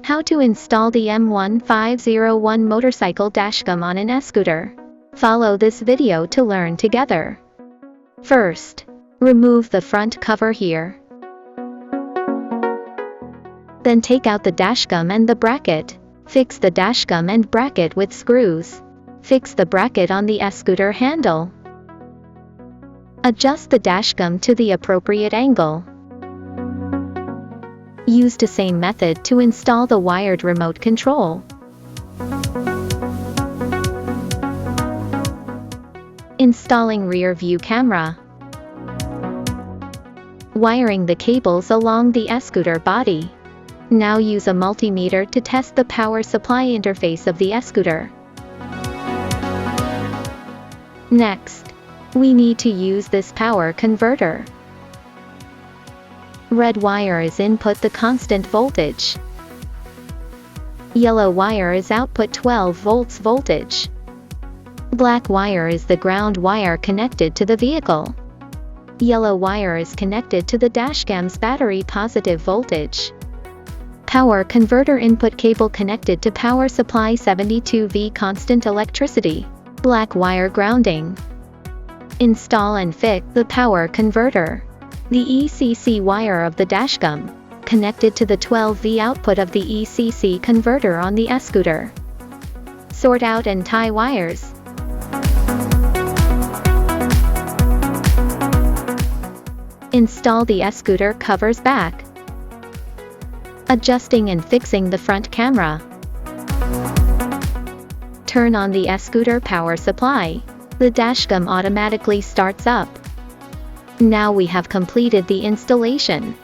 How to install the M1501 motorcycle dashcam on an e-scooter. Follow this video to learn together. First, remove the front cover here. Then take out the dashcam and the bracket. Fix the dashcam and bracket with screws. Fix the bracket on the e-scooter handle. Adjust the dashcam to the appropriate angle. Use the same method to install the wired remote control. Installing rear view camera. Wiring the cables along the e-scooter body. Now use a multimeter to test the power supply interface of the e-scooter. Next, we need to use this power converter. Red wire is input the constant voltage. Yellow wire is output 12 volts voltage. Black wire is the ground wire connected to the vehicle. Yellow wire is connected to the dashcam's battery positive voltage. Power converter input cable connected to power supply 72V constant electricity. Black wire grounding. Install and fit the power converter. The ECC wire of the dashcam, connected to the 12V output of the ECC converter on the e-scooter. Sort out and tie wires. Install the e-scooter covers back. Adjusting and fixing the front camera. Turn on the e-scooter power supply. The dashcam automatically starts up. Now we have completed the installation.